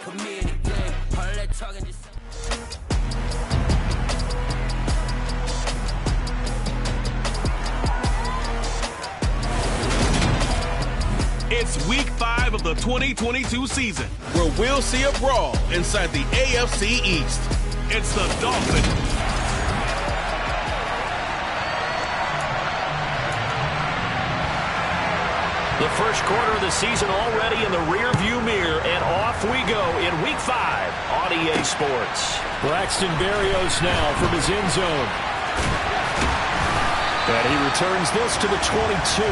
It's week 5 of the 2022 season, where we'll see a brawl inside the AFC East. It's the Dolphins. The first quarter of the season already in the rearview mirror, and off we go in week 5 on EA Sports. Braxton Berrios now from his end zone. And he returns this to the 22.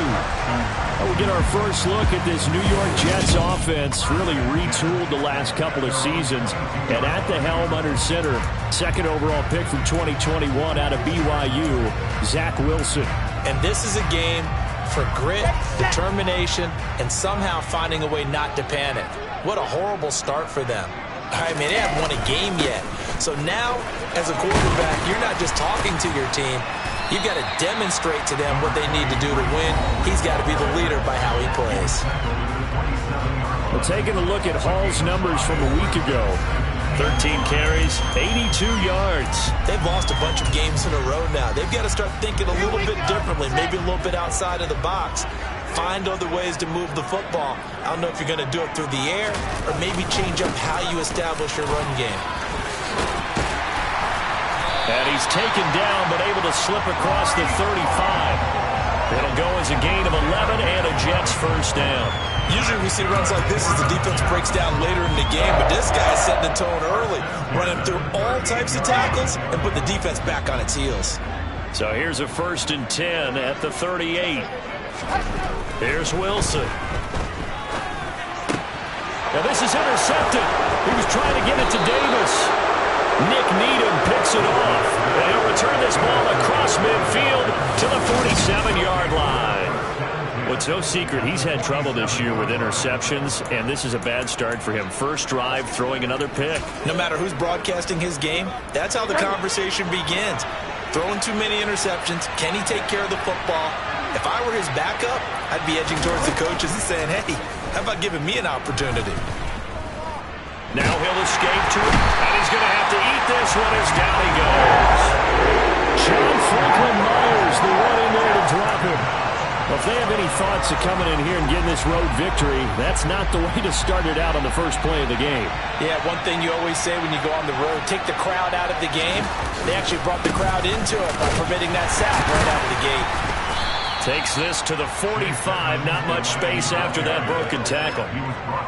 We get our first look at this New York Jets offense, really retooled the last couple of seasons. And at the helm under center, second overall pick from 2021 out of BYU, Zach Wilson. And this is a game for grit, determination, and somehow finding a way not to panic. What a horrible start for them. I mean, they haven't won a game yet. So now, as a quarterback, you're not just talking to your team. You've got to demonstrate to them what they need to do to win. He's got to be the leader by how he plays. Well, taking a look at Hall's numbers from a week ago. 13 carries, 82 yards. They've lost a bunch of games in a row now. They've got to start thinking a little bit differently, maybe a little bit outside of the box. Find other ways to move the football. I don't know if you're going to do it through the air or maybe change up how you establish your run game. And he's taken down but able to slip across the 35. It'll go as a gain of 11 and a Jets first down. Usually we see runs like this as the defense breaks down later in the game, but this guy's setting the tone early, running through all types of tackles and put the defense back on its heels. So here's a 1st and 10 at the 38. Here's Wilson. Now this is intercepted. He was trying to get it to Davis. Nick Needham picks it off. And he'll return this ball across midfield to the 47-yard line. Well, it's no secret he's had trouble this year with interceptions, and this is a bad start for him. First drive, throwing another pick. No matter who's broadcasting his game, that's how the conversation begins. Throwing too many interceptions. Can he take care of the football? If I were his backup, I'd be edging towards the coaches and saying, hey, how about giving me an opportunity? Now he'll escape to it, and he's going to have to eat this one as down he goes. John Franklin Myers, the one in there to drop him. Well, if they have any thoughts of coming in here and getting this road victory, that's not the way to start it out on the first play of the game. Yeah, one thing you always say when you go on the road, take the crowd out of the game. They actually brought the crowd into it by permitting that sack right out of the gate. Takes this to the 45. Not much space after that broken tackle.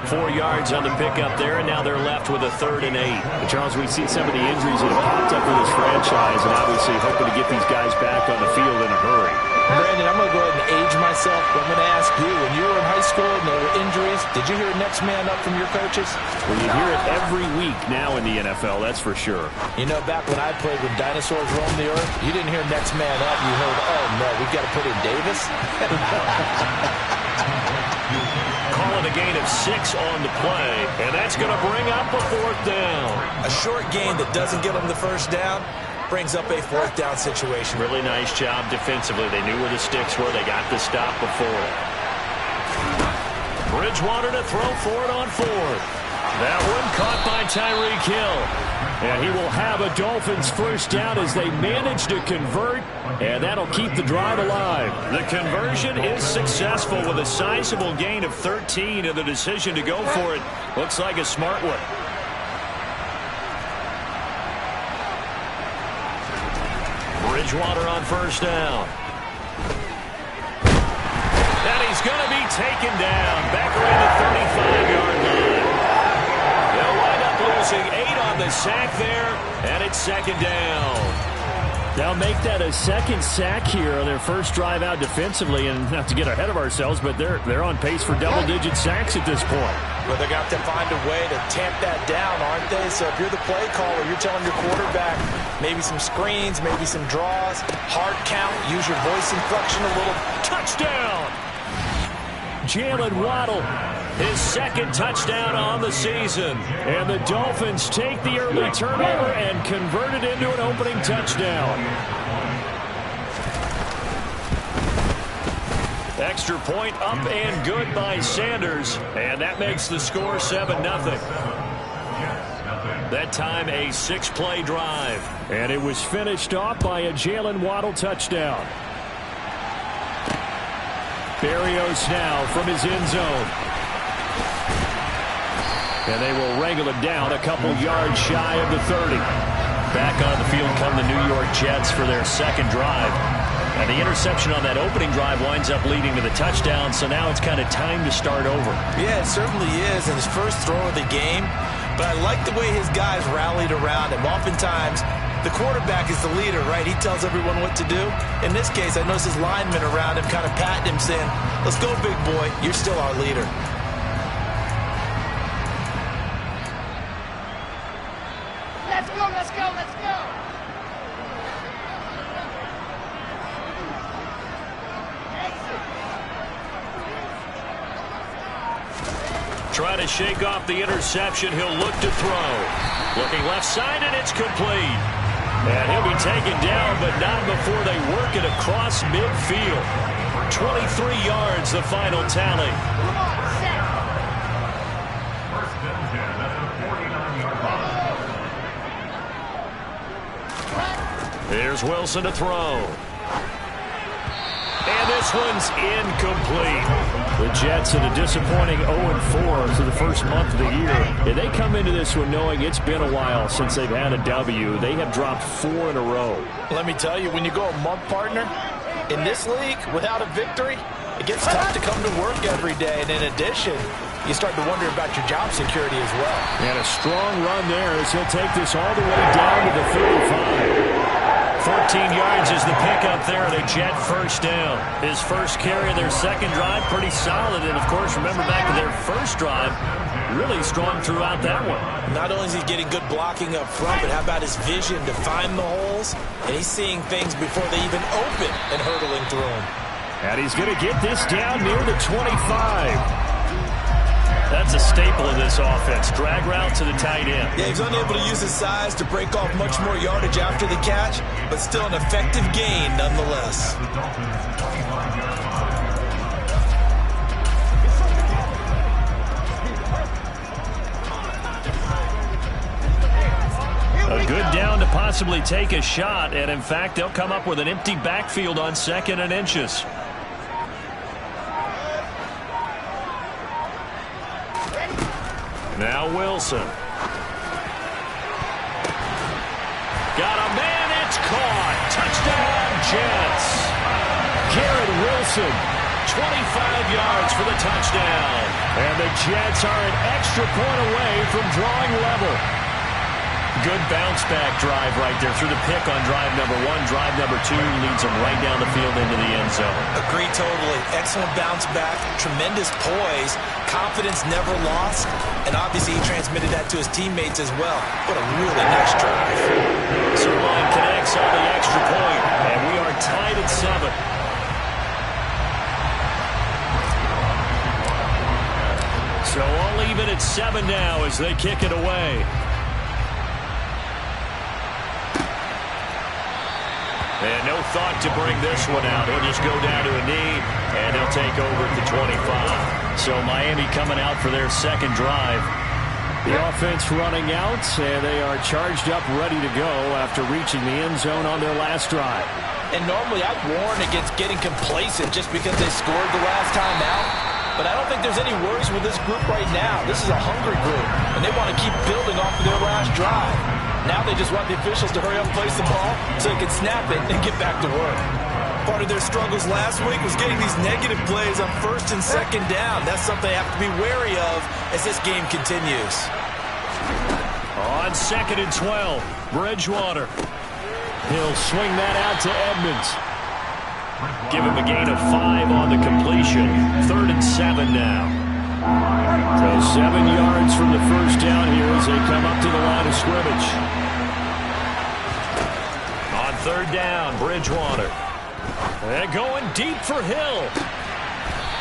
4 yards on the pickup there, and now they're left with a 3rd and 8. And Charles, we've seen some of the injuries that have popped up in this franchise, and obviously hoping to get these guys back on the field in a hurry. Brandon, I'm going to go ahead and age myself, but I'm going to ask you, when you were in high school and there were injuries, did you hear next man up from your coaches? Well, you hear it every week now in the NFL, that's for sure. You know, back when I played when dinosaurs roamed the earth, you didn't hear next man up. You heard, oh, no, we've got to put in Davis. Call it a gain of 6 on the play, and that's going to bring up a 4th down. A short gain that doesn't get them the first down brings up a 4th down situation. Really nice job defensively. They knew where the sticks were. They got the stop before. Bridgewater to throw for it on 4th. That one caught by Tyreek Hill. And he will have a Dolphins first down as they manage to convert, and that'll keep the drive alive. The conversion is successful with a sizable gain of 13, and the decision to go for it looks like a smart one. Bridgewater on first down. And he's going to be taken down back around the 35-yard line. They'll wind up losing 8 on the sack there, and it's 2nd down. They'll make that a 2nd sack here on their first drive out defensively, and not to get ahead of ourselves, but they're on pace for double-digit sacks at this point. Well, they're going to have to find a way to tamp that down, aren't they? So if you're the play caller, you're telling your quarterback maybe some screens, maybe some draws, hard count, use your voice inflection a little. Touchdown! Jalen Waddle, his 2nd touchdown on the season. And the Dolphins take the early turnover and convert it into an opening touchdown. Extra point up and good by Sanders. And that makes the score 7-0. That time a 6-play drive. And it was finished off by a Jalen Waddle touchdown. Berrios now from his end zone. And they will wrangle it down a couple yards shy of the 30. Back on the field come the New York Jets for their second drive. And the interception on that opening drive winds up leading to the touchdown, so now it's kind of time to start over. Yeah, it certainly is, in his first throw of the game. But I like the way his guys rallied around him. Oftentimes, the quarterback is the leader, right? He tells everyone what to do. In this case, I noticed his linemen around him kind of patting him, saying, let's go, big boy. You're still our leader. Let's go, let's go, let's go. Trying to shake off the interception. He'll look to throw. Looking left side, and it's complete. And he'll be taken down, but not before they work it across midfield. 23 yards, the final tally. Here's Wilson to throw. And this one's incomplete. The Jets in a disappointing 0-4 through the first month of the year. And they come into this one knowing it's been a while since they've had a W. They have dropped 4 in a row. Let me tell you, when you go a month, partner, in this league, without a victory, it gets tough to come to work every day. And in addition, you start to wonder about your job security as well. And a strong run there as he'll take this all the way down to the 35. 14 yards is the pickup there, and a Jet first down. His first carry of their second drive, pretty solid. And, of course, remember back to their first drive, really strong throughout that one. Not only is he getting good blocking up front, but how about his vision to find the holes? And he's seeing things before they even open and hurtling through them. And he's going to get this down near the 25. That's a staple of this offense. Drag route to the tight end. Yeah, he's unable to use his size to break off much more yardage after the catch, but still an effective gain nonetheless. A good down to possibly take a shot, and in fact, they'll come up with an empty backfield on 2nd and inches. Now Wilson. Got a man, it's caught. Touchdown, Jets. Garrett Wilson. 25 yards for the touchdown. And the Jets are an extra point away from drawing level. Good bounce-back drive right there through the pick on drive number 1. Drive number 2 leads them right down the field into the end zone. Agree totally. Excellent bounce-back, tremendous poise, confidence never lost, and obviously he transmitted that to his teammates as well. What a really nice drive. Sirline connects on the extra point, and we are tied at 7. So all even at 7 now as they kick it away. And no thought to bring this one out. He'll just go down to a knee, and they'll take over at the 25. So Miami coming out for their second drive. The offense running out, and they are charged up, ready to go after reaching the end zone on their last drive. And normally I'd warn against getting complacent just because they scored the last time out. But I don't think there's any worries with this group right now. This is a hungry group, and they want to keep building off of their last drive. Now they just want the officials to hurry up and place the ball so they can snap it and get back to work. Part of their struggles last week was getting these negative plays on 1st and 2nd down. That's something they have to be wary of as this game continues. On 2nd and 12, Bridgewater. He'll swing that out to Edmonds. Give him a gain of 5 on the completion. 3rd and 7 now. So 7 yards from the first down here as they come up to the line of scrimmage. On 3rd down, Bridgewater. And going deep for Hill.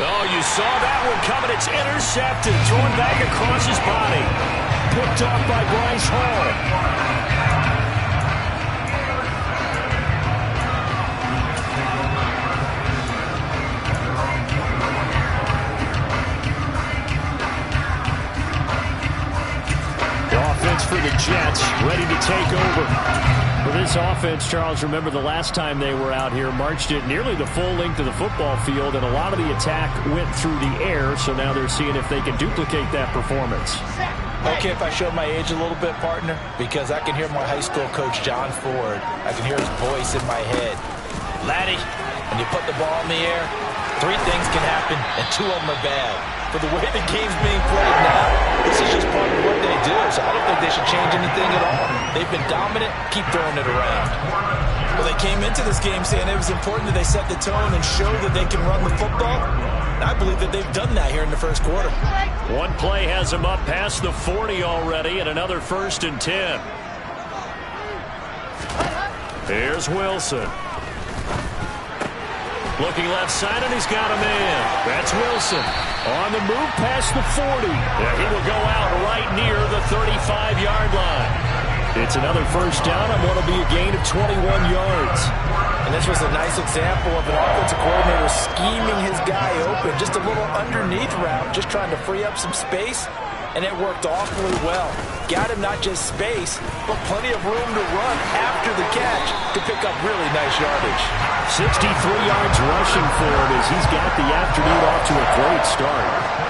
Oh, you saw that one coming. It's intercepted. Thrown back across his body. Picked off by Bryce Hall. for the Jets, ready to take over. For this offense, Charles, remember the last time they were out here, marched it nearly the full length of the football field, and a lot of the attack went through the air, so now they're seeing if they can duplicate that performance. Okay, if I show my age a little bit, partner, because I can hear my high school coach, John Ford. I can hear his voice in my head. Laddie, when you put the ball in the air, 3 things can happen, and 2 of them are bad. For the way the game's being played now, this is just part of what they do, so I don't think they should change anything at all. They've been dominant, keep throwing it around. Well, they came into this game saying it was important that they set the tone and show that they can run the football. And I believe that they've done that here in the first quarter. One play has them up past the 40 already, and another 1st and 10. Here's Wilson. Looking left side, and he's got a man. That's Wilson. On the move past the 40. Yeah, he will go out right near the 35-yard line. It's another 1st down on what will be a gain of 21 yards. And this was a nice example of an offensive coordinator scheming his guy open. Just a little underneath route, just trying to free up some space. And it worked awfully well. Got him not just space, but plenty of room to run after the catch to pick up really nice yardage. 63 yards rushing for him as he's got the afternoon off to a great start.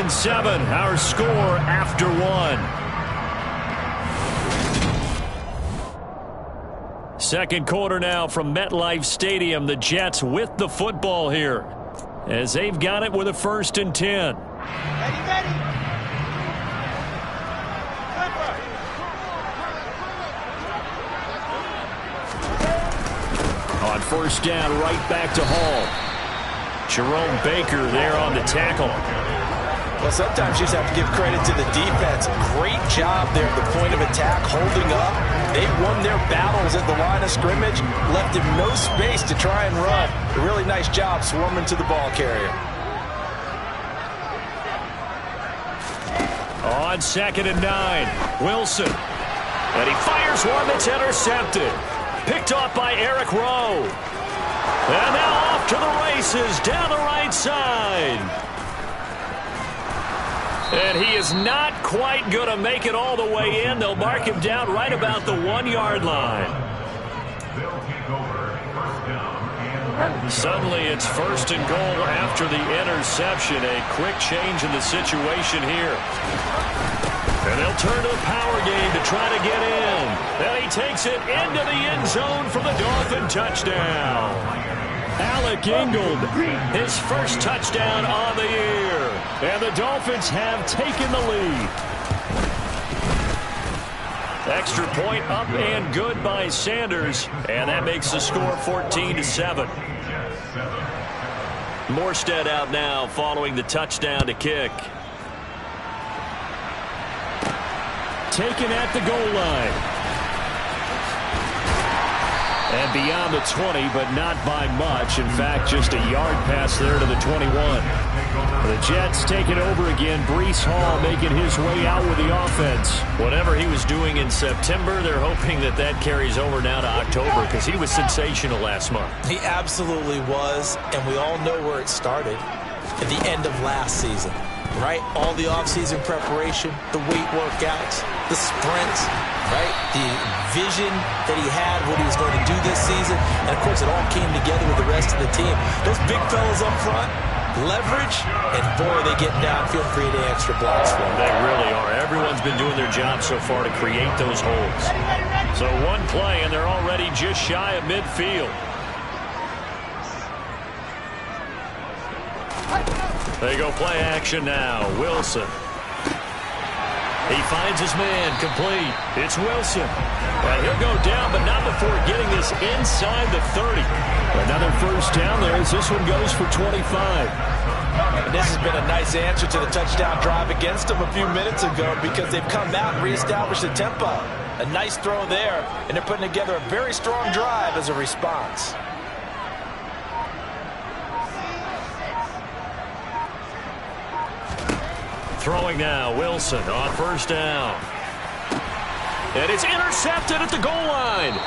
Seven, our score after 1. Second quarter now from MetLife Stadium. The Jets with the football here as they've got it with a 1st and 10. Ready. On 1st down, right back to Hall. Jerome Baker there on the tackle. Well, sometimes you just have to give credit to the defense. Great job there at the point of attack, holding up. They won their battles at the line of scrimmage, left him no space to try and run. A really nice job swarming to the ball carrier. On 2nd and 9, Wilson. And he fires one that's intercepted. Picked off by Eric Rowe. And now off to the races down the right side. And he is not quite going to make it all the way in. They'll mark him down right about the 1-yard line. Suddenly it's 1st and goal after the interception. A quick change in the situation here. And they'll turn to the power game to try to get in. And he takes it into the end zone for the Dolphin touchdown. Alec Ingold, his 1st touchdown on the year. And the Dolphins have taken the lead. Extra point up and good by Sanders. And that makes the score 14-7. Morstead out now following the touchdown to kick. Taken at the goal line. And beyond the 20, but not by much. In fact, just a yard pass there to the 21. The Jets take it over again. Breece Hall making his way out with the offense. Whatever he was doing in September, they're hoping that that carries over now to October because he was sensational last month. He absolutely was, and we all know where it started at the end of last season. Right? All the offseason preparation, the weight workouts, the sprints, right? The vision that he had, what he was going to do this season. And, of course, it all came together with the rest of the team. Those big fellas up front, leverage, and, boy, they get downfield and create extra blocks for them. They really are. Everyone's been doing their job so far to create those holes. So one play, and they're already just shy of midfield. They go play action now. Wilson. He finds his man complete. It's Wilson. And he'll go down, but not before getting this inside the 30. Another 1st down there as this one goes for 25. And this has been a nice answer to the touchdown drive against them a few minutes ago because they've come out and reestablished the tempo. A nice throw there, and they're putting together a very strong drive as a response. Throwing now, Wilson on 1st down. And it's intercepted at the goal line.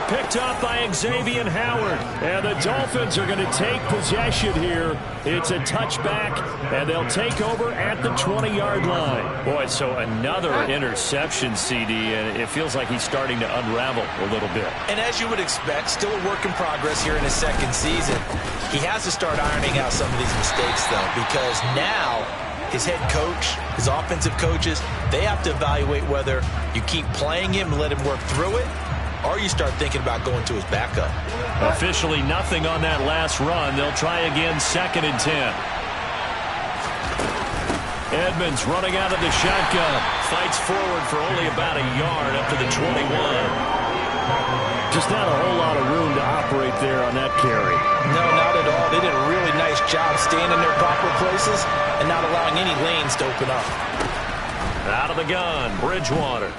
Picked up by Xavier Howard. And the Dolphins are going to take possession here. It's a touchback, and they'll take over at the 20-yard line. Boy, so another interception, CD, and it feels like he's starting to unravel a little bit. And as you would expect, still a work in progress here in his second season. He has to start ironing out some of these mistakes, though, because now his head coach, his offensive coaches, they have to evaluate whether you keep playing him and let him work through it, or you start thinking about going to his backup. Officially nothing on that last run. They'll try again, 2nd and 10. Edmonds running out of the shotgun. Fights forward for only about a yard up to the 21. Just not a whole lot of room to operate there on that carry. No, not at all. They did a really nice job staying in their proper places and not allowing any lanes to open up. Out of the gun, Bridgewater.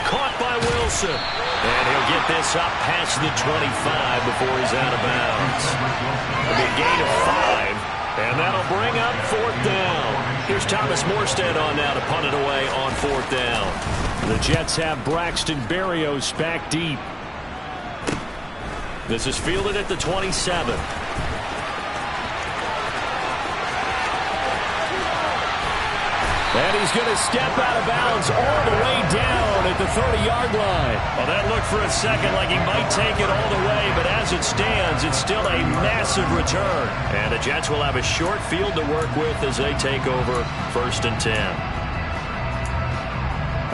Caught by Wilson. And he'll get this up past the 25 before he's out of bounds. It'll be a gain of 5, and that'll bring up 4th down. Here's Thomas Morstead on now to punt it away on 4th down. The Jets have Braxton Berrios back deep. This is fielded at the 27. And he's going to step out of bounds all the way down at the 30-yard line. Well, that looked for a second like he might take it all the way, but as it stands, it's still a massive return. And the Jets will have a short field to work with as they take over 1st and 10.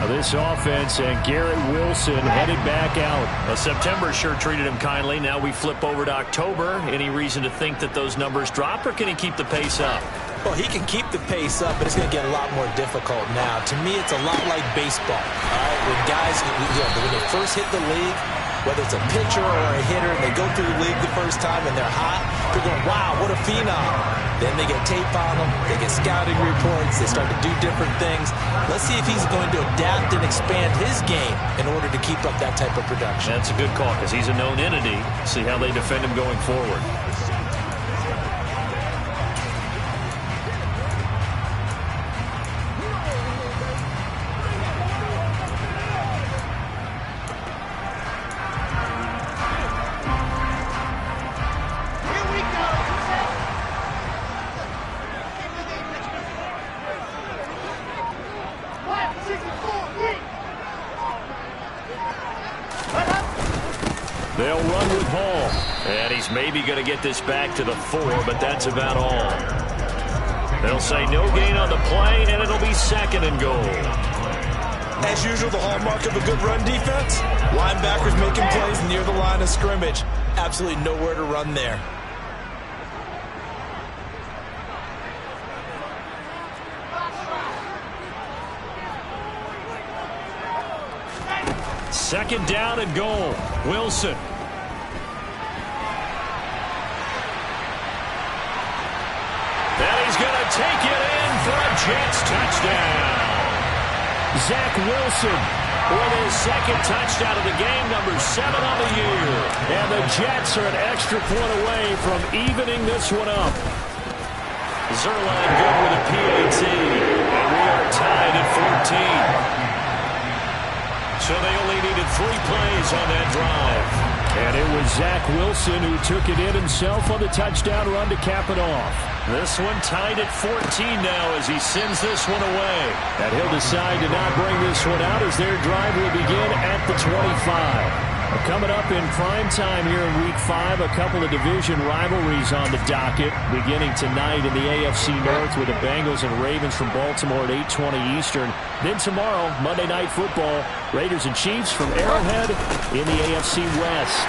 Now this offense and Garrett Wilson headed back out. Well, September sure treated him kindly. Now we flip over to October. Any reason to think that those numbers drop, or can he keep the pace up? Well, he can keep the pace up, but it's going to get a lot more difficult now. To me, it's a lot like baseball. All right, when guys, when they first hit the league, whether it's a pitcher or a hitter, and they go through the league the first time and they're hot, they're going, wow, what a phenom. Then they get tape on them, they get scouting reports, they start to do different things. Let's see if he's going to adapt and expand his game in order to keep up that type of production. That's a good call because he's a known entity. See how they defend him going forward. They'll run with Hall. And he's maybe going to get this back to the 4, but that's about all. They'll say no gain on the play, and it'll be 2nd and goal. As usual, the hallmark of a good run defense, linebackers making plays near the line of scrimmage. Absolutely nowhere to run there. Second down and goal. Wilson. And he's going to take it in for a Jets touchdown. Zach Wilson with his 2nd touchdown of the game, number 7 on the year. And the Jets are an extra point away from evening this one up. Zerline good with a PAT. And we are tied at 14. So they only needed 3 plays on that drive. And it was Zach Wilson who took it in himself on the touchdown run to cap it off. This one tied at 14 now as he sends this one away. And he'll decide to not bring this one out as their drive will begin at the 25. Coming up in prime time here in Week 5, a couple of division rivalries on the docket, beginning tonight in the AFC North with the Bengals and Ravens from Baltimore at 8:20 Eastern. Then tomorrow, Monday Night Football, Raiders and Chiefs from Arrowhead in the AFC West.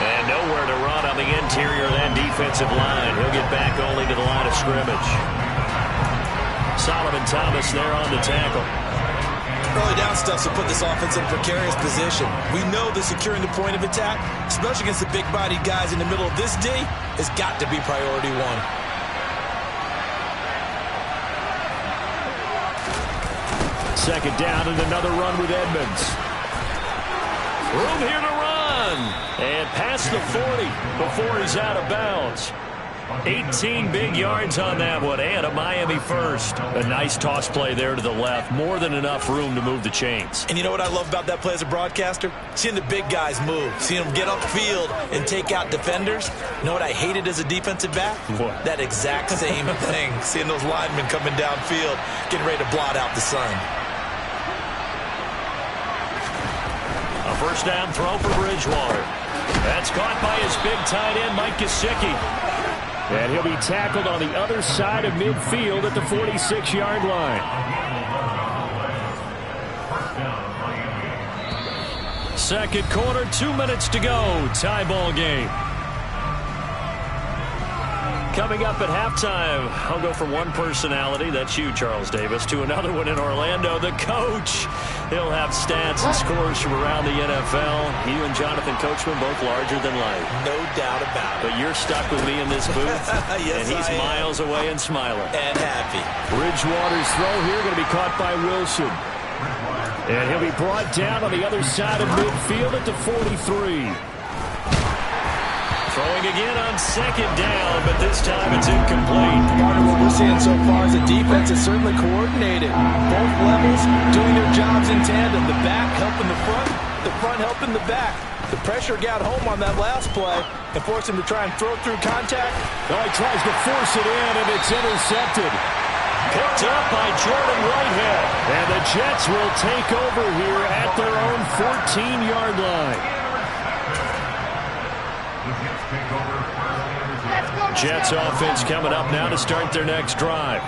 And nowhere to run on the interior of that defensive line. He'll get back only to the line of scrimmage. Solomon Thomas there on the tackle. Early down stuff will put this offense in a precarious position. We know that securing the point of attack, especially against the big-bodied guys in the middle of this D, has got to be priority 1. Second down and another run with Edmonds. Room here to run. And past the 40 before he's out of bounds. 18 big yards on that one, and a Miami first. A nice toss play there to the left. More than enough room to move the chains. And you know what I love about that play as a broadcaster? Seeing the big guys move. Seeing them get upfield and take out defenders. You know what I hated as a defensive back? What? That exact same thing. Seeing those linemen coming downfield, getting ready to blot out the sun. A first down throw for Bridgewater. That's caught by his big tight end, Mike Gesicki. And he'll be tackled on the other side of midfield at the 46-yard line. Second quarter, 2 minutes to go. Tie ball game. Coming up at halftime, I'll go from one personality, that's you, Charles Davis, to another one in Orlando, the coach. He'll have stats and scores from around the NFL. You and Jonathan Coachman both larger than life. No doubt about it. But you're stuck with me in this booth, yes, and he's miles away and smiling. And happy. Bridgewater's throw here going to be caught by Wilson. And he'll be brought down on the other side of midfield at the 43. Throwing again on second down, but this time it's incomplete. Part of what we're seeing so far is the defense is certainly coordinated. Both levels doing their jobs in tandem. The back helping the front helping the back. The pressure got home on that last play and forced him to try and throw through contact. Well, he tries to force it in, and it's intercepted. Picked up by Jordan Whitehead. And the Jets will take over here at their own 14-yard line. Jets offense coming up now to start their next drive.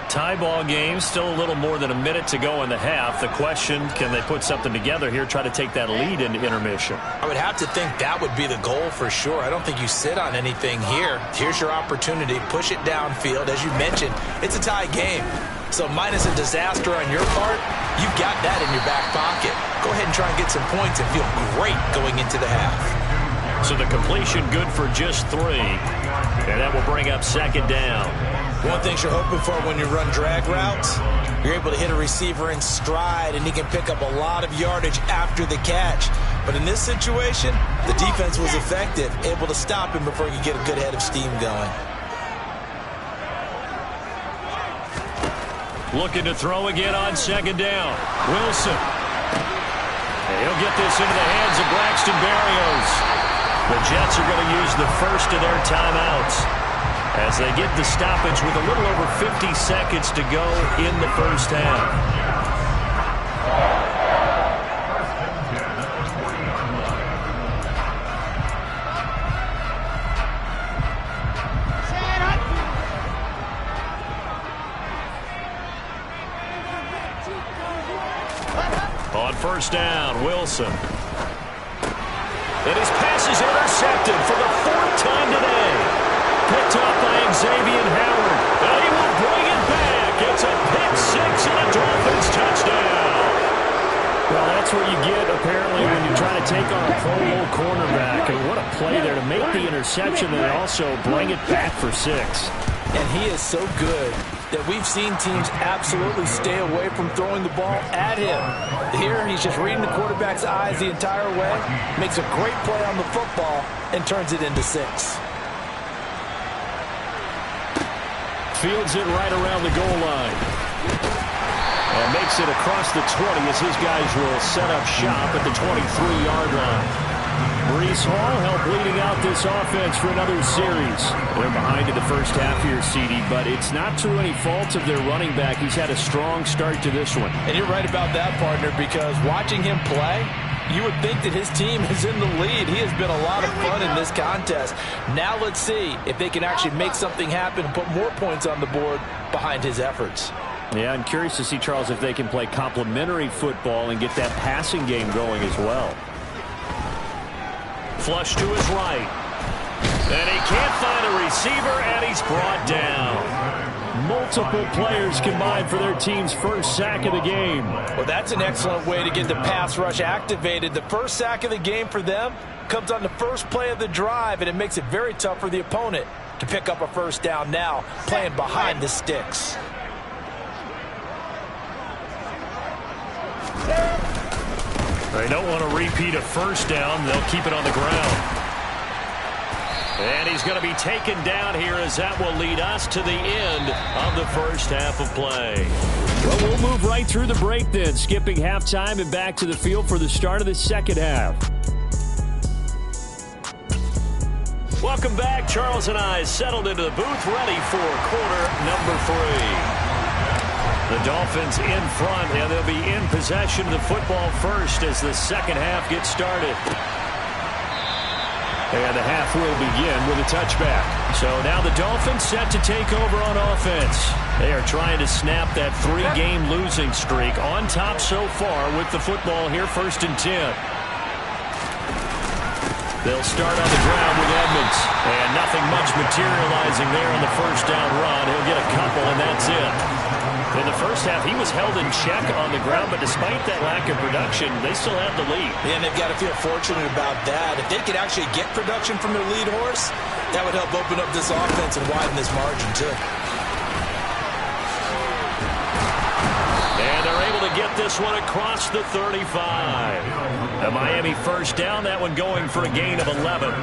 Tie ball game, still a little more than a minute to go in the half. The question, can they put something together here, try to take that lead into intermission? I would have to think that would be the goal for sure. I don't think you sit on anything here. Here's your opportunity. Push it downfield. As you mentioned, it's a tie game. So minus a disaster on your part, you've got that in your back pocket. Go ahead and try and get some points and feel great going into the half. So the completion good for just 3. And that will bring up second down. One thing you're hoping for when you run drag routes, you're able to hit a receiver in stride, and he can pick up a lot of yardage after the catch. But in this situation, the defense was effective, able to stop him before he could get a good head of steam going. Looking to throw again on second down. Wilson. And he'll get this into the hands of Braxton Berrios. The Jets are going to use the first of their timeouts as they get the stoppage with a little over 50 seconds to go in the first half. On first down, Wilson. And his pass is intercepted for the 4th time today. Picked up by Xavier Howard. And he will bring it back. It's a pick 6 and a Dolphins touchdown. Well, that's what you get, apparently, when you try to take on a Pro Bowl cornerback. And what a play there to make the interception and also bring it back for 6. And he is so good that we've seen teams absolutely stay away from throwing the ball at him. Here, he's just reading the quarterback's eyes the entire way, makes a great play on the football, and turns it into 6. Fields it right around the goal line. And makes it across the 20 as his guys will set up shop at the 23-yard line. Breece Hall helped leading out this offense for another series. They're behind in the first half here, CD, but it's not through any fault of their running back. He's had a strong start to this one. And you're right about that, partner, because watching him play, you would think that his team is in the lead. He has been a lot of fun in this contest. Now let's see if they can actually make something happen and put more points on the board behind his efforts. Yeah, I'm curious to see, Charles, if they can play complementary football and get that passing game going as well. Flush to his right. And he can't find a receiver, and he's brought down. Multiple players combined for their team's first sack of the game. Well, that's an excellent way to get the pass rush activated. The first sack of the game for them comes on the first play of the drive, and it makes it very tough for the opponent to pick up a first down now, playing behind the sticks. They don't want to repeat a first down. They'll keep it on the ground. And he's going to be taken down here as that will lead us to the end of the first half of play. Well, we'll move right through the break then, skipping halftime and back to the field for the start of the second half. Welcome back. Charles and I settled into the booth, ready for quarter number 3. The Dolphins in front, and they'll be in possession of the football first as the second half gets started. And the half will begin with a touchback. So now the Dolphins set to take over on offense. They are trying to snap that 3-game losing streak, on top so far with the football here, 1st and 10. They'll start on the ground with Edmonds. And nothing much materializing there on the first down run. He'll get a couple, and that's it. In the first half, he was held in check on the ground, but despite that lack of production, they still have the lead. And they've got to feel fortunate about that. If they could actually get production from their lead horse, that would help open up this offense and widen this margin, too. And they're able to get this one across the 35. A Miami first down, that one going for a gain of 11.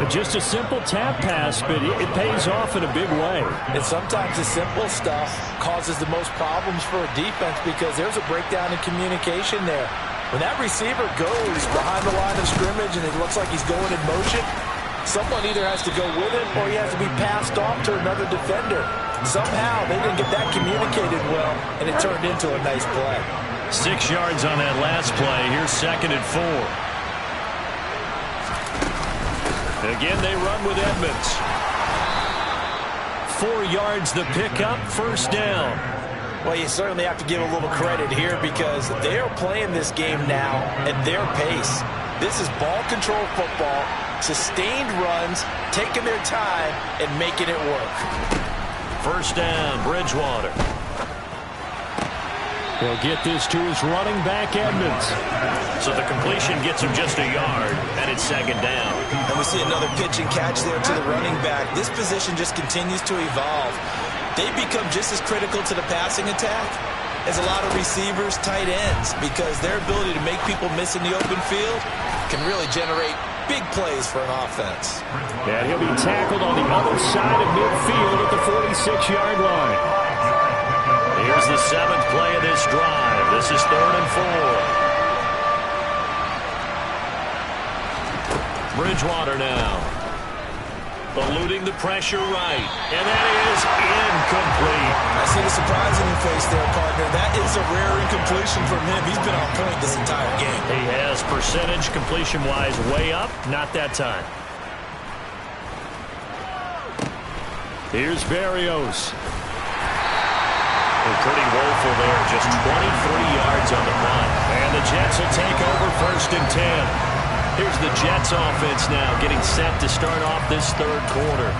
Just a simple tap pass, but it pays off in a big way. And sometimes the simple stuff causes the most problems for a defense because there's a breakdown in communication there. When that receiver goes behind the line of scrimmage and it looks like he's going in motion, someone either has to go with it or he has to be passed off to another defender. Somehow they didn't get that communicated well, and it turned into a nice play. 6 yards on that last play. Here's 2nd and 4. Again, they run with Edmonds. 4 yards the pickup, first down. Well, you certainly have to give a little credit here because they are playing this game now at their pace. This is ball control football, sustained runs, taking their time, and making it work. First down, Bridgewater. He'll get this to his running back, Edmonds. So the completion gets him just a yard, and it's 2nd down. And we see another pitch and catch there to the running back. This position just continues to evolve. They become just as critical to the passing attack as a lot of receivers, tight ends, because their ability to make people miss in the open field can really generate big plays for an offense. And he'll be tackled on the other side of midfield at the 46-yard line. Here's the 7th play of this drive. This is 3rd and 4. Bridgewater now. Eluding the pressure right. And that is incomplete. I see the surprise in your face there, partner. That is a rare incompletion from him. He's been on point this entire game. He has percentage completion-wise way up. Not that time. Here's Berrios. Pretty woeful there. Just 23 yards on the punt. And the Jets will take over 1st and 10. Here's the Jets offense now getting set to start off this 3rd quarter.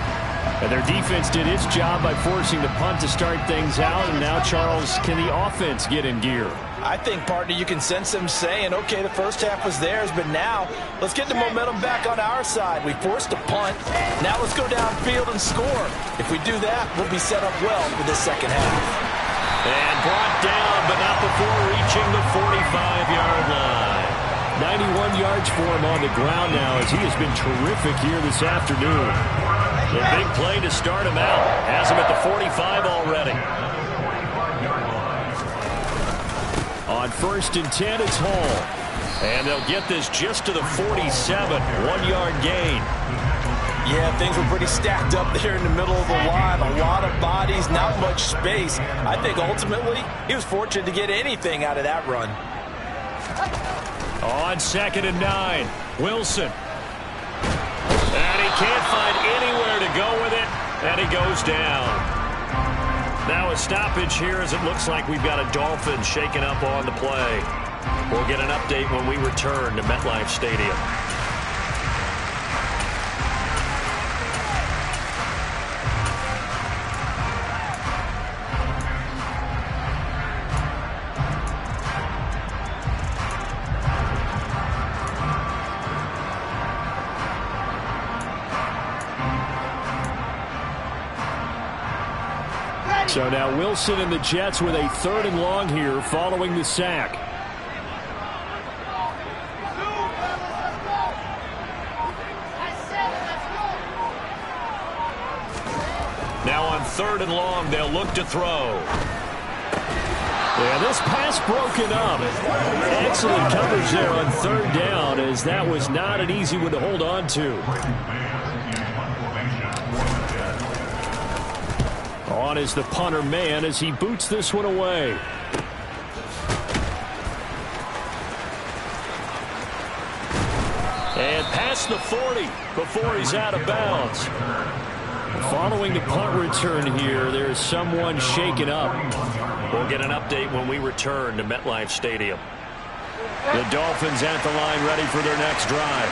And their defense did its job by forcing the punt to start things out. And now, Charles, can the offense get in gear? I think, partner, you can sense them saying, okay, the first half was theirs, but now let's get the momentum back on our side. We forced a punt. Now let's go downfield and score. If we do that, we'll be set up well for this second half. And brought down, but not before reaching the 45-yard line. 91 yards for him on the ground now as he has been terrific here this afternoon. The big play to start him out. Has him at the 45 already. On 1st and 10, it's Hall. And they'll get this just to the 47. 1-yard gain. Yeah, things were pretty stacked up there in the middle of the line. A lot of bodies, not much space. I think ultimately he was fortunate to get anything out of that run. On 2nd and 9, Wilson. And he can't find anywhere to go with it, and he goes down. Now a stoppage here as it looks like we've got a Dolphins shaking up on the play. We'll get an update when we return to MetLife Stadium. So now Wilson and the Jets with a 3rd and long here following the sack. Now on 3rd and long, they'll look to throw. Yeah, this pass broken up. Excellent coverage there on 3rd down, as that was not an easy one to hold on to. On is the punter man as he boots this one away. And past the 40 before he's out of bounds. Following the punt return here, there's someone shaken up. We'll get an update when we return to MetLife Stadium. The Dolphins at the line ready for their next drive.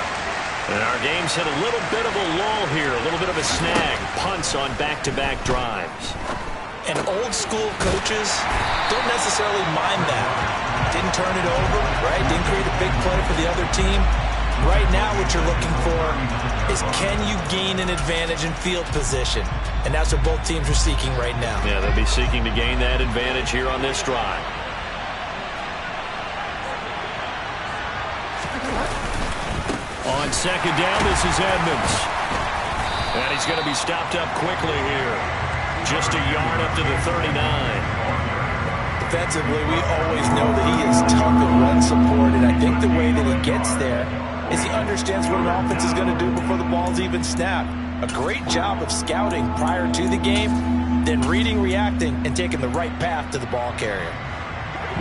And our game's hit a little bit of a lull here, a little bit of a snag. Punts on back-to-back drives. And old school coaches don't necessarily mind that. Didn't turn it over, right? Didn't create a big play for the other team. Right now what you're looking for is, can you gain an advantage in field position? And that's what both teams are seeking right now. Yeah, they'll be seeking to gain that advantage here on this drive. On 2nd down, this is Edmonds. And he's going to be stopped up quickly here. Just a yard up to the 39. Defensively, we always know that he is tough and run support, and I think the way that he gets there is he understands what an offense is going to do before the ball's even snapped. A great job of scouting prior to the game, then reading, reacting, and taking the right path to the ball carrier.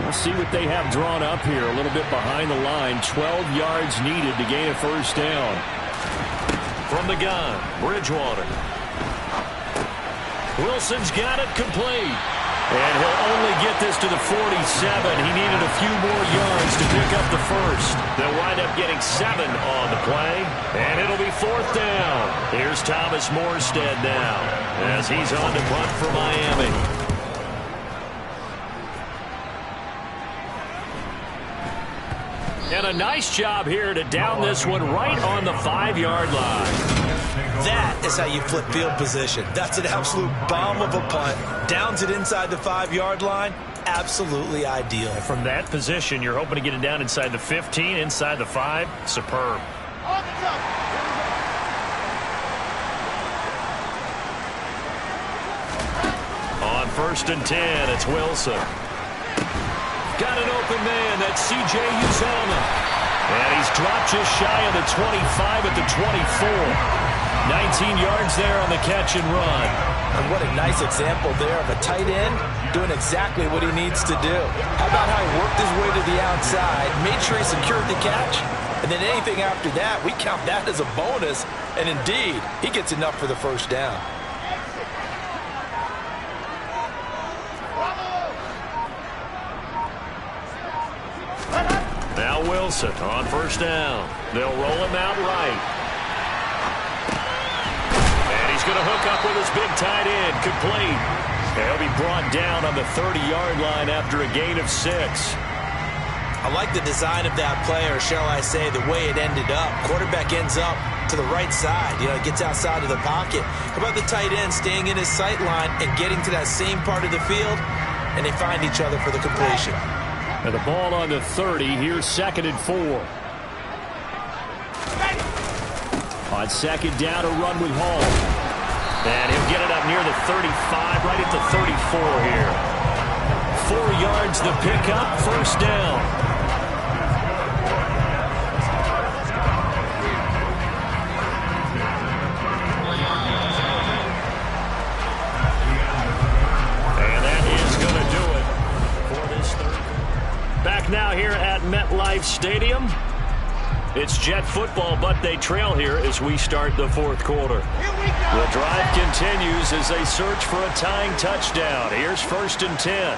We'll see what they have drawn up here. A little bit behind the line. 12 yards needed to gain a 1st down. From the gun, Bridgewater. Wilson's got it complete. And he'll only get this to the 47. He needed a few more yards to pick up the 1st. They'll wind up getting 7 on the play. And it'll be 4th down. Here's Thomas Morstead now as he's on to punt for Miami. And a nice job here to down this one right on the 5-yard line. That is how you flip field position. That's an absolute bomb of a punt. Downs it inside the 5-yard line. Absolutely ideal. From that position, you're hoping to get it down inside the 15, inside the 5. Superb. On 1st and 10, it's Wilson. Got an open man. That's C.J. Uzomah. And he's dropped just shy of the 25 at the 24. 19 yards there on the catch and run. And what a nice example there of a tight end doing exactly what he needs to do. How about how he worked his way to the outside, made sure he secured the catch, and then anything after that, we count that as a bonus. And indeed, he gets enough for the 1st down. Now Wilson on 1st down. They'll roll him out right. Going to hook up with his big tight end, complete. He'll be brought down on the 30-yard line after a gain of 6. I like the design of that play, or shall I say the way it ended up. Quarterback ends up to the right side, gets outside of the pocket. How about the tight end staying in his sight line and getting to that same part of the field, and they find each other for the completion. And the ball on the 30, here's 2nd and 4. On 2nd down, a run with Hall. And he'll get it up near the 35, right at the 34 here. 4 yards the pickup, 1st down. And that is going to do it for this 3rd. Back now here at MetLife Stadium. It's Jet football, but they trail here as we start the 4th quarter. The drive continues as they search for a tying touchdown. Here's 1st and 10.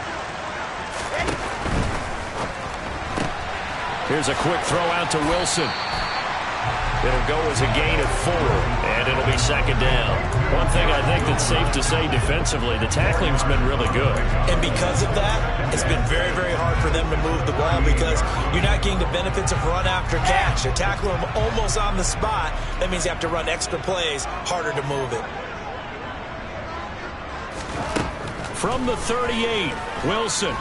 Here's a quick throw out to Wilson. It'll go as a gain of 4, and it'll be 2nd down. One thing I think that's safe to say defensively, the tackling's been really good. And because of that, it's been very, very hard for them to move the ball because you're not getting the benefits of run after catch. They tackle them almost on the spot. That means you have to run extra plays, harder to move it. From the 38, Wilson.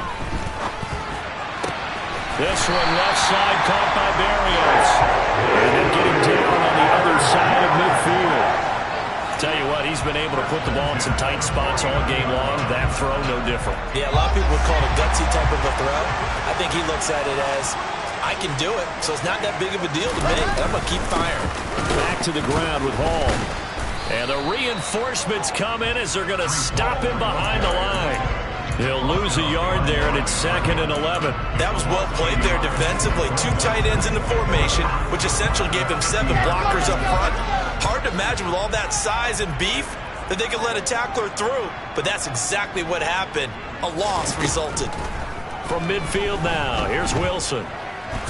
This one left side caught by Berrios. And then getting down on the other side of midfield. Tell you what, he's been able to put the ball in some tight spots all game long. That throw, no different. Yeah, a lot of people would call it a gutsy type of a throw. I think he looks at it as, I can do it, so it's not that big of a deal to me. I'm going to keep firing. Back to the ground with Hall. And the reinforcements come in as they're going to stop him behind the line. He'll lose a yard there, and it's 2nd and 11. That was well played there defensively. 2 tight ends in the formation, which essentially gave them 7 blockers up front. Hard to imagine with all that size and beef that they could let a tackler through. But that's exactly what happened. A loss resulted. From midfield now, here's Wilson.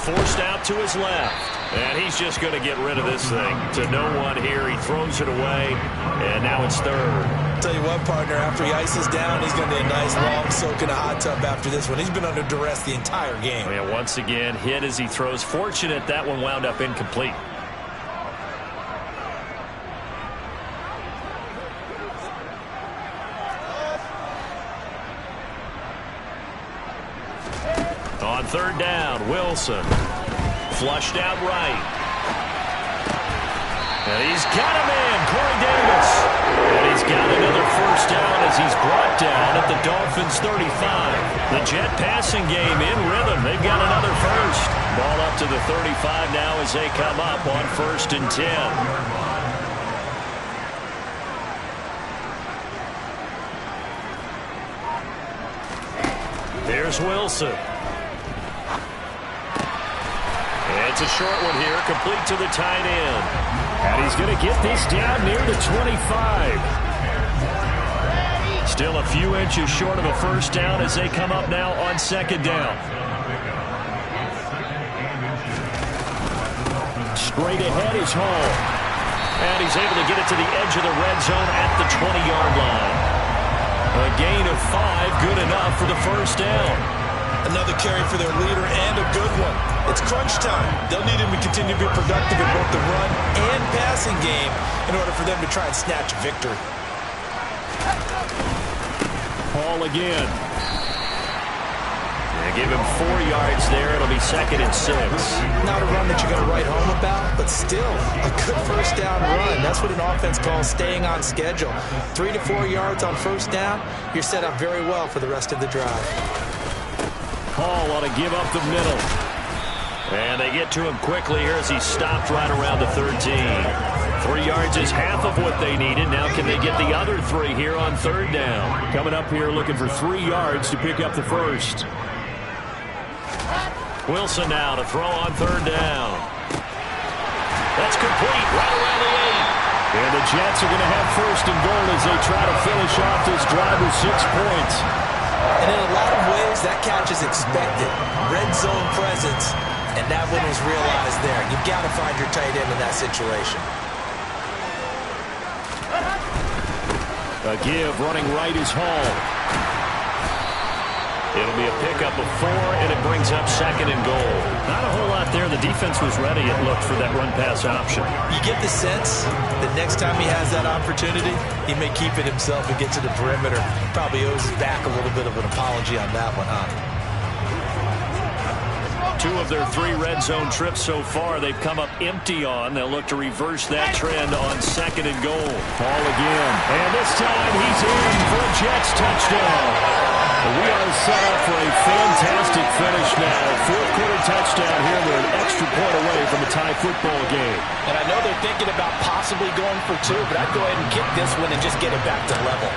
Forced out to his left. And he's just going to get rid of this thing. To no one here. He throws it away. And now it's 3rd. Tell you what, partner, after he ices down, he's going to need a nice long soak in a hot tub after this one. He's been under duress the entire game. And once again, hit as he throws. Fortunate that one wound up incomplete. On 3rd down, Wilson. Flushed out right. And he's got a man, Corey Davis. And he's got another 1st down as he's brought down at the Dolphins' 35. The Jet passing game in rhythm. They've got another 1st. Ball up to the 35 now as they come up on 1st and 10. Here's Wilson. It's a short one here, complete to the tight end. And he's going to get this down near the 25. Still a few inches short of a 1st down as they come up now on 2nd down. Straight ahead is Hall. And he's able to get it to the edge of the red zone at the 20-yard line. A gain of 5, good enough for the 1st down. Another carry for their leader and a good one. It's crunch time. They'll need him to continue to be productive in both the run and passing game in order for them to try and snatch a victory. Hall again. They give him 4 yards there. It'll be 2nd and 6. Not a run that you're going to write home about, but still a good 1st down run. That's what an offense calls staying on schedule. 3 to 4 yards on 1st down. You're set up very well for the rest of the drive. Hall ought to give up the middle. And they get to him quickly here as he stopped right around the 13. 3 yards is half of what they needed. Now can they get the other 3 here on 3rd down? Coming up here looking for 3 yards to pick up the 1st. Wilson now to throw on 3rd down. That's complete right around the 8. And the Jets are going to have 1st and goal as they try to finish off this drive with 6 points. And in a lot of ways, that catch is expected. Red zone presence, and that one was realized there. You've got to find your tight end in that situation. A give running right is Hall. It'll be a pickup of 4, and it brings up 2nd and goal. Not a whole lot there. The defense was ready, it looked, for that run-pass option. You get the sense that next time he has that opportunity, he may keep it himself and get to the perimeter. Probably owes his back a little bit of an apology on that one, huh? 2 of their 3 red zone trips so far they've come up empty on. They'll look to reverse that trend on 2nd and goal. Hall again. And this time he's in for a Jets touchdown. We are set up for a fantastic finish now. 4th quarter touchdown here. They're an extra point away from a tie football game. And I know they're thinking about possibly going for 2, but I'd go ahead and kick this one and just get it back to level.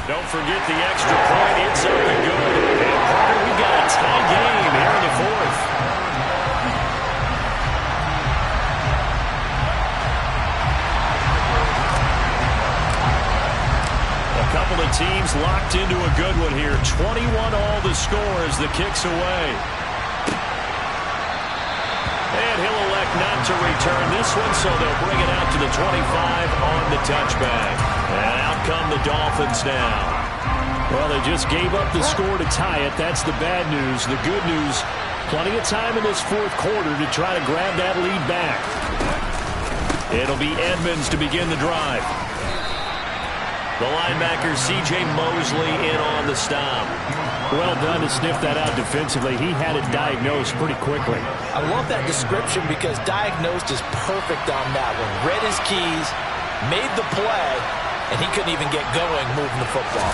Don't forget the extra point. It's up and good. And Parker, we've got a tie game here in the 4th. Couple of teams locked into a good one here. 21 all the score as the kick's away. And he'll elect not to return this one, so they'll bring it out to the 25 on the touchback. And out come the Dolphins now. Well, they just gave up the score to tie it. That's the bad news. The good news, plenty of time in this 4th quarter to try to grab that lead back. It'll be Edmonds to begin the drive. The linebacker, C.J. Mosley, in on the stop. Well done to sniff that out defensively. He had it diagnosed pretty quickly. I love that description because diagnosed is perfect on that one. Read his keys, made the play, and he couldn't even get going moving the football.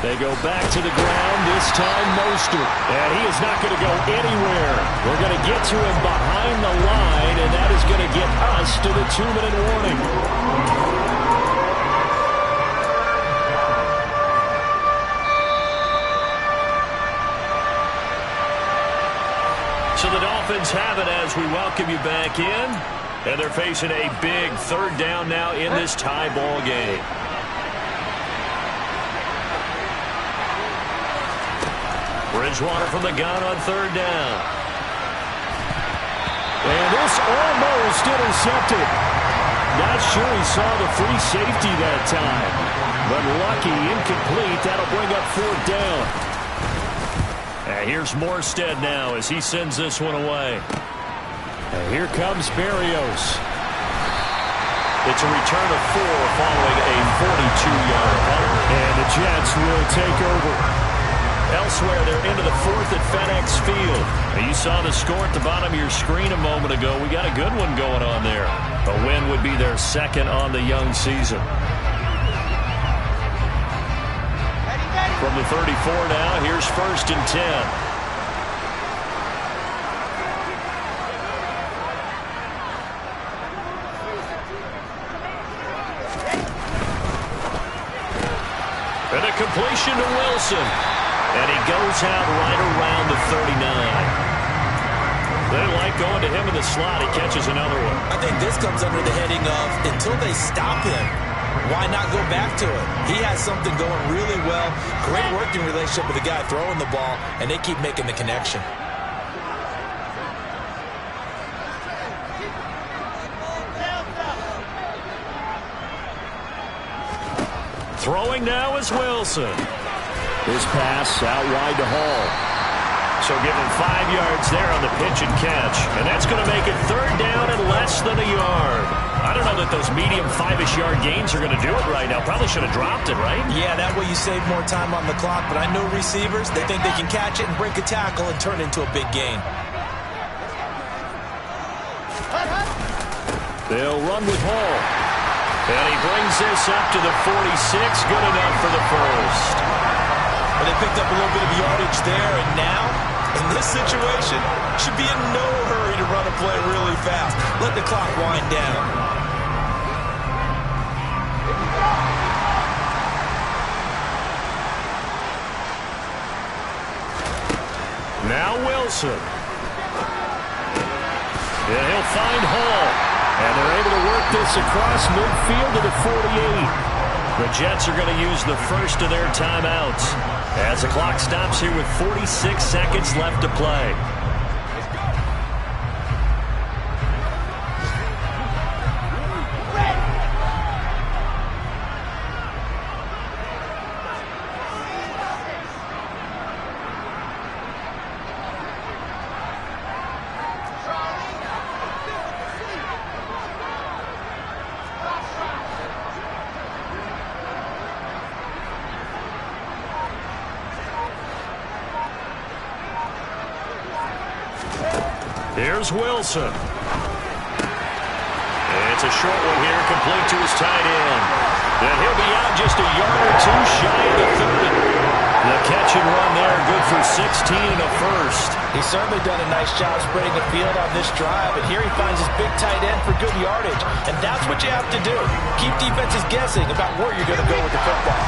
They go back to the ground, this time Mostert. And he is not going to go anywhere. We're going to get to him behind the line, and that is going to get us to the 2-minute warning. So the Dolphins have it as we welcome you back in. And they're facing a big third down now in this tie ball game. Bridgewater from the gun on third down. And this almost intercepted. Not sure he saw the free safety that time. But lucky, incomplete. That'll bring up fourth down. And here's Morstead now as he sends this one away. And here comes Berrios. It's a return of 4 following a 42-yard punt. And the Jets will take over. Elsewhere, they're into the 4th at FedEx Field. And you saw the score at the bottom of your screen a moment ago. We got a good one going on there. A win would be their second on the young season. From the 34 now, here's 1st and 10. And a completion to Wilson. And he goes out right around the 39. They like going to him in the slot. He catches another one. I think this comes under the heading of until they stop him, why not go back to it? He has something going really well. Great working relationship with the guy throwing the ball, and they keep making the connection. Throwing now is Wilson. His pass out wide to Hall. So give him 5 yards there on the pitch and catch. And that's going to make it third down and less than a yard. I don't know that those medium 5-ish yard gains are going to do it right now. Probably should have dropped it, right? Yeah, that way you save more time on the clock. But I know receivers, they think they can catch it and break a tackle and turn it into a big gain. They'll run with Hall. And he brings this up to the 46. Good enough for the first. Well, they picked up a little bit of yardage there, and now, in this situation, should be in no hurry to run a play really fast. Let the clock wind down. Now Wilson. And he'll find Hall. And they're able to work this across midfield to the 48. The Jets are going to use the first of their timeouts as the clock stops here with 46 seconds left to play. Here's Wilson. It's a short one here, complete to his tight end. And he'll be out just a yard or two shy of the 30. The catch and run there, good for 16 and a first. He's certainly done a nice job spreading the field on this drive, and here he finds his big tight end for good yardage. And that's what you have to do. Keep defenses guessing about where you're going to go with the football.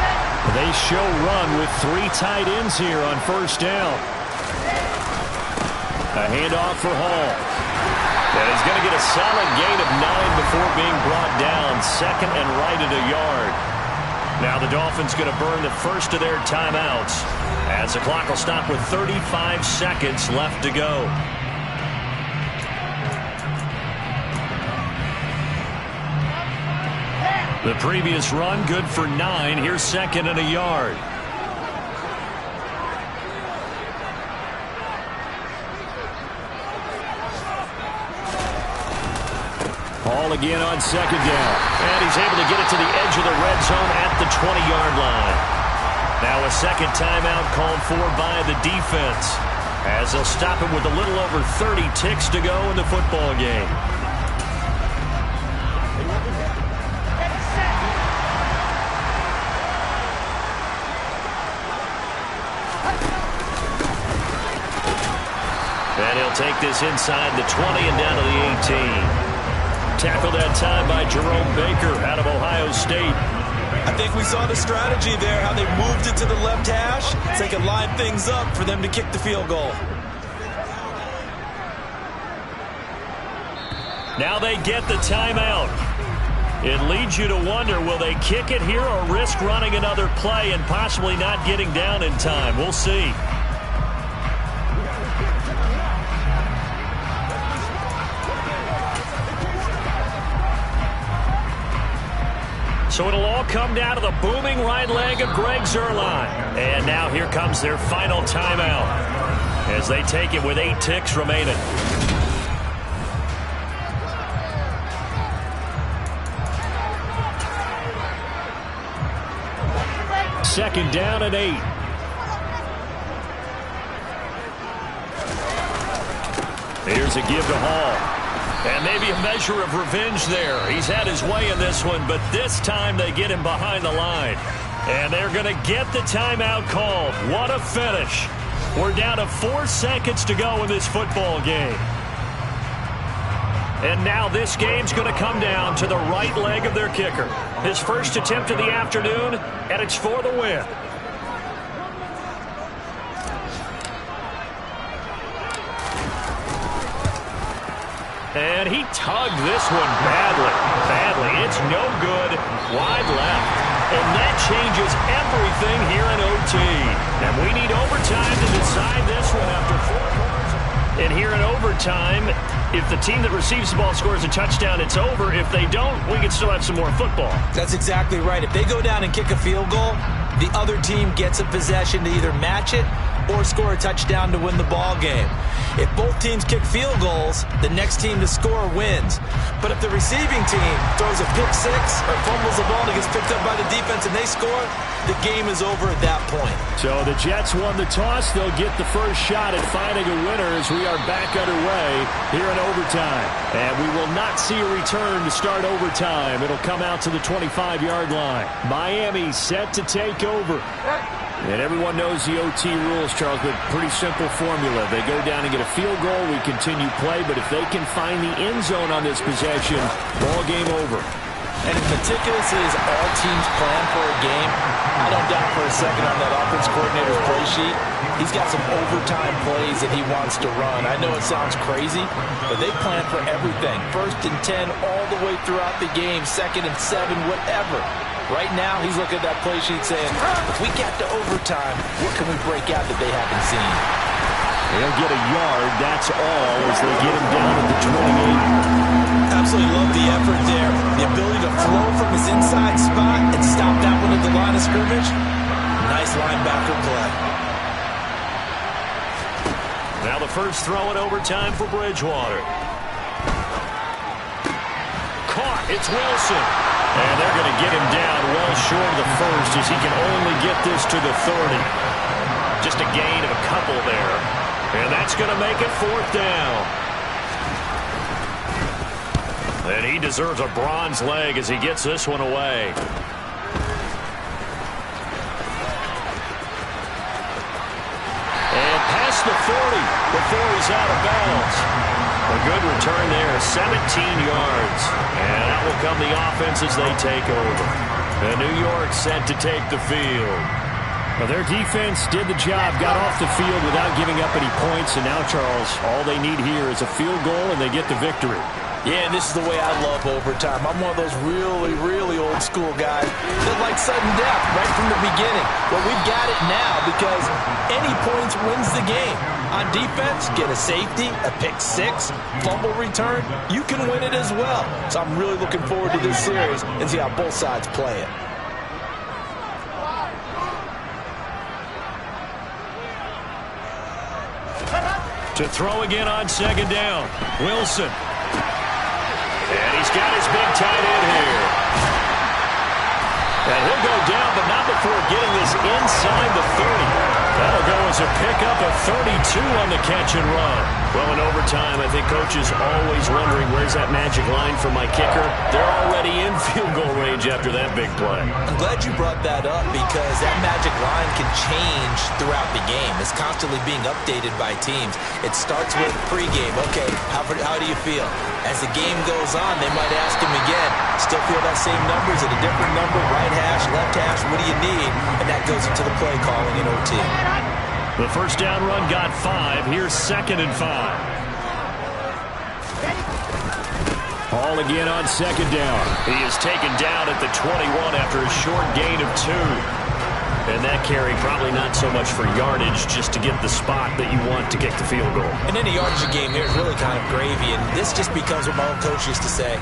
They show run with 3 tight ends here on first down. A handoff for Hall. And he's going to get a solid gain of 9 before being brought down. Second and right at a yard. Now the Dolphins going to burn the first of their timeouts as the clock will stop with 35 seconds left to go. The previous run good for 9. Here's second and a yard. Ball again on second down. And he's able to get it to the edge of the red zone at the 20-yard line. Now a second timeout called for by the defense, as they'll stop him with a little over 30 ticks to go in the football game. And he'll take this inside the 20 and down to the 18. Tackled that time by Jerome Baker out of Ohio State. I think we saw the strategy there, how they moved it to the left hash so they could line things up for them to kick the field goal. Now they get the timeout. It leads you to wonder, will they kick it here or risk running another play and possibly not getting down in time? We'll see. So it'll all come down to the booming right leg of Greg Zuerlein. And now here comes their final timeout as they take it with 8 ticks remaining. Second down and 8. Here's a give to Hall. And maybe a measure of revenge there. He's had his way in this one, but this time they get him behind the line. And they're going to get the timeout called. What a finish. We're down to 4 seconds to go in this football game. And now this game's going to come down to the right leg of their kicker. His first attempt of the afternoon, and it's for the win. And he tugged this one badly. It's no good. Wide left. And that changes everything here in OT. And we need overtime to decide this one after 4 quarters. And here in overtime, if the team that receives the ball scores a touchdown, it's over. If they don't, we can still have some more football. That's exactly right. If they go down and kick a field goal, the other team gets a possession to either match it or score a touchdown to win the ball game. If both teams kick field goals, the next team to score wins. But if the receiving team throws a pick six or fumbles the ball and it gets picked up by the defense and they score, the game is over at that point. So the Jets won the toss. They'll get the first shot at finding a winner as we are back underway here in overtime. And we will not see a return to start overtime. It'll come out to the 25-yard line. Miami set to take over. And everyone knows the OT rules, Charles, but pretty simple formula. They go down and get a field goal, we continue play, but if they can find the end zone on this possession, ball game over. And as meticulous as all teams plan for a game, I don't doubt for a second on that offense coordinator's play sheet, he's got some overtime plays that he wants to run. I know it sounds crazy, but they plan for everything. 1st and 10 all the way throughout the game, 2nd and 7, whatever. Right now, he's looking at that play sheet saying, if we get to overtime, what can we break out that they haven't seen? They'll get a yard, that's all, as they get him down at the 28. Absolutely love the effort there. The ability to flow from his inside spot and stop that one at the line of scrimmage. Nice linebacker play. Now the first throw in overtime for Bridgewater. Caught, it's Wilson. And they're going to get him down well short of the first as he can only get this to the 30. Just a gain of a couple there. And that's going to make it 4th down. And he deserves a bronze leg as he gets this one away. And past the 40 before he's out of bounds. A good return there, 17 yards. And out will come the offense as they take over. And New York set to take the field. Well, their defense did the job, got off the field without giving up any points. And now, Charles, all they need here is a field goal and they get the victory. Yeah, and this is the way I love overtime. I'm one of those really old school guys that like sudden death right from the beginning. Well, we've got it now because any points wins the game. On defense, get a safety, a pick six, fumble return, you can win it as well. So I'm really looking forward to this series and see how both sides play it. To throw again on 2nd down, Wilson. And he's this big tight end here. And he'll go down, but not before getting this inside the 30. That'll go as a pickup of 32 on the catch and run. Well, in overtime, I think Coach is always wondering, where's that magic line for my kicker? They're already in field goal range after that big play. I'm glad you brought that up because that magic line can change throughout the game. It's constantly being updated by teams. It starts with pregame. Okay, how do you feel? As the game goes on, they might ask him again, still feel that same number? Is it a different number? Right hash, left hash, what do you need? And that goes into the play calling in OT. The first down run got 5. Here's 2nd and 5. Ball again on 2nd down. He is taken down at the 21 after a short gain of 2. And that carry probably not so much for yardage, just to get the spot that you want to kick the field goal. And any yardage game here is really kind of gravy, and this just becomes what my old coach used to say.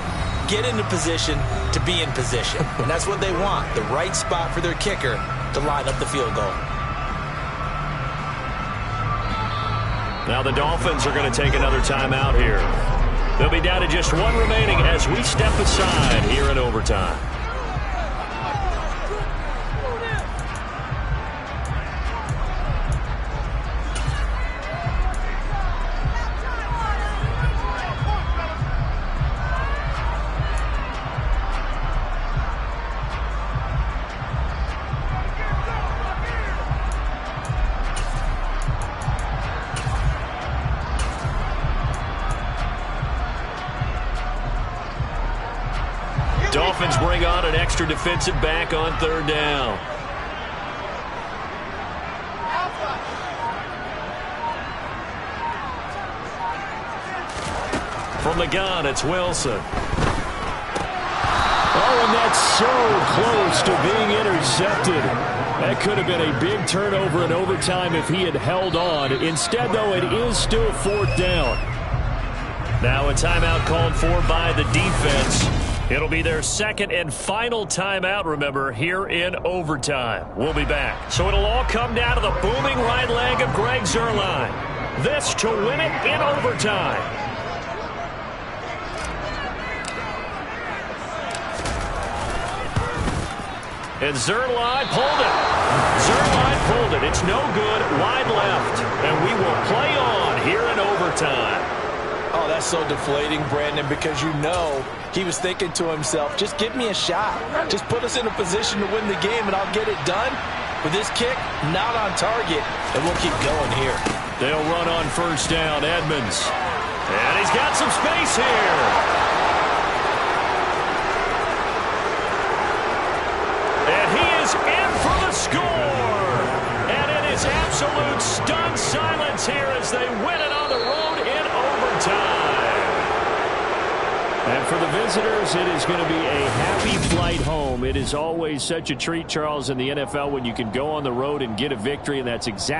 Get into position to be in position. And that's what they want, the right spot for their kicker to line up the field goal. Now the Dolphins are going to take another timeout here. They'll be down to just 1 remaining as we step aside here in overtime. Dolphins bring on an extra defensive back on 3rd down. From the gun, it's Wilson. Oh, and that's so close to being intercepted. That could have been a big turnover in overtime if he had held on. Instead, though, it is still 4th down. Now a timeout called for by the defense. It'll be their 2nd and final timeout, remember, here in overtime. We'll be back. So it'll all come down to the booming right leg of Greg Zuerlein. This to win it in overtime. And Zuerlein pulled it. Zuerlein pulled it. It's no good. Wide left. And we will play on here in overtime. Oh, that's so deflating, Brandon, because you know he was thinking to himself, just give me a shot. Just put us in a position to win the game, and I'll get it done. With this kick, not on target, and we'll keep going here. They'll run on 1st down, Edmonds. And he's got some space here. And he is in for the score. And it is absolute stunned silence here as they win it on the road in overtime. And for the visitors, it is going to be a happy flight home. It is always such a treat, Charles, in the NFL when you can go on the road and get a victory, and that's exactly